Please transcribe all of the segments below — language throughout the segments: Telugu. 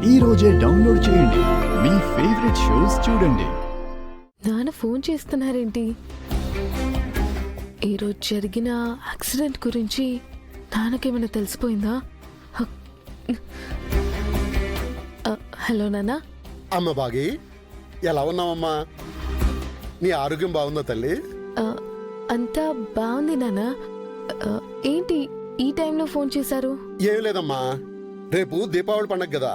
ఈ రోజే డౌన్లోడ్ చేయండి. మీ ఫేవరెట్ షోస్ చూడండి. నాన్న ఫోన్ చేస్తున్నారేంటి? ఈరోజు జరిగిన యాక్సిడెంట్ గురించి నాన్నకేమైనా తెలిసిపోయిందా? హలో నాన్న. అమ్మ బాగి, ఎలా ఉన్నావమ్మా? నీ ఆరోగ్యం బాగుందా తల్లి? అంతా బాగుంది నాన్న. ఏంటి ఈ టైంలో ఫోన్ చేశారు? ఏం లేదమ్మా, రేపు దీపావళి పండగ కదా,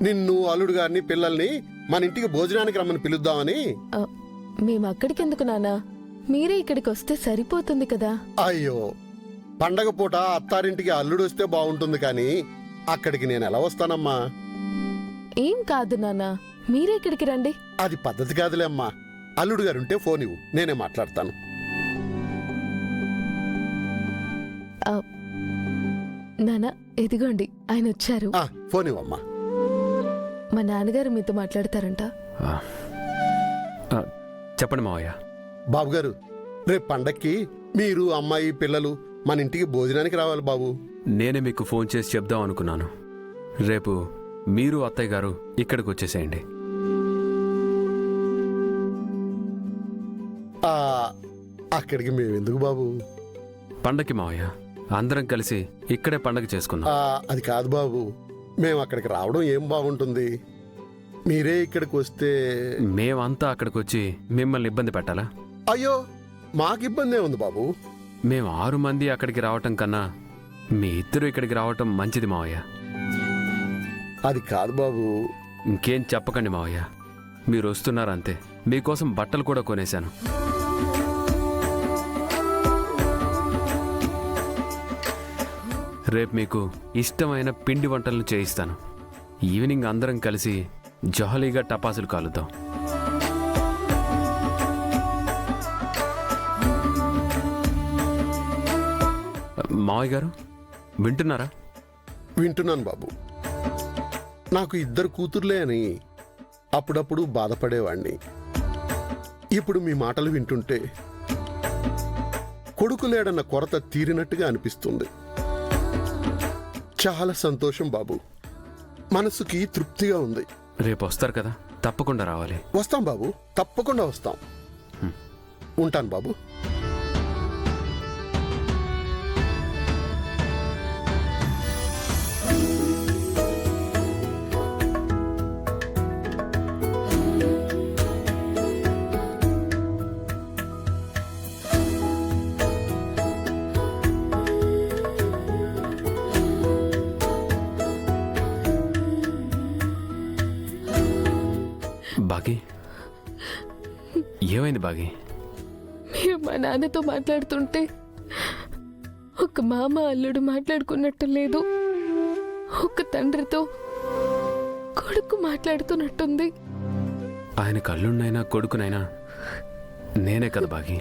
నిన్ను అల్లుడు గారిని పిల్లల్ని మన ఇంటికి భోజనానికి రమ్మని పిలుద్దామని. మేము అక్కడికి ఎందుకు నాన్న, మీరే ఇక్కడికి వస్తే సరిపోతుంది కదా. అయ్యో, పండగ పూట అత్తారింటికి అల్లుడు వస్తే బాగుంటుంది కానీ అక్కడికి నేను ఎలా వస్తానమ్మా? ఏం కాదు నాన్న, మీరే ఇక్కడికి రండి. అది పద్ధతి కాదులే అమ్మా. అల్లుడు గారు ఉంటే ఫోన్ ఇవ్వు, నేనే మాట్లాడతాను. నాన్న ఎదిగోండి, ఆయన వచ్చారు. ఫోన్ ఇవ్వమ్మా. మా నాన్నగారు మీతో మాట్లాడతారంట. చెప్పండి మావయ్య. బాబుగారు, రేపు పండక్కి మీరు అమ్మాయి పిల్లలు మన ఇంటికి భోజనానికి రావాలి బాబు. నేనే మీకు ఫోన్ చేసి చెప్దాం అనుకున్నాను. రేపు మీరు అత్తయ్య గారు ఇక్కడికి వచ్చేసేయండి. అక్కడికి మేమెందుకు బాబు? పండక్కి మావయ్య, అందరం కలిసి ఇక్కడే పండగ చేసుకుందాం. అది కాదు బాబు, మేము అక్కడికి రావడం ఏం బాగుంటుంది. మీరే ఇక్కడికి వస్తే. మేమంతా అక్కడికి వచ్చి మిమ్మల్ని ఇబ్బంది పెట్టాలా? అయ్యో, మాకు ఇబ్బందే ఉంది బాబు. మేము 6 మంది అక్కడికి రావటం కన్నా మీ ఇద్దరు ఇక్కడికి రావటం మంచిది మావయ్య. అది కాదు బాబు. ఇంకేం చెప్పకండి మావయ్య, మీరు వస్తున్నారంతే. మీకోసం బట్టలు కూడా కొనేశాను. రేపు మీకు ఇష్టమైన పిండి వంటలను చేయిస్తాను. ఈవినింగ్ అందరం కలిసి జాలీగా టపాసులు కాలుద్దాం. మావయ్య గారు వింటున్నారా? వింటున్నాను బాబు. నాకు 2 కూతుర్లే అని అప్పుడప్పుడు బాధపడేవాణ్ణి. ఇప్పుడు మీ మాటలు వింటుంటే కొడుకు లేడన్న కొరత తీరినట్టుగా అనిపిస్తుంది. చాలా సంతోషం బాబు, మనసుకి తృప్తిగా ఉంది. రేపు వస్తారు కదా, తప్పకుండా రావాలి. వస్తాం బాబు, తప్పకుండా వస్తాం. ఉంటాను బాబు. బాగి, ఏమైంది బాగి? మీరు మా నాన్నతో మాట్లాడుతుంటే ఒక మామ అల్లుడు మాట్లాడుకున్నట్టు లేదు, ఒక తండ్రితో కొడుకు మాట్లాడుతున్నట్టుంది. ఆయన కళ్ళున్నైనా కొడుకునైనా నేనే కదా బాగి.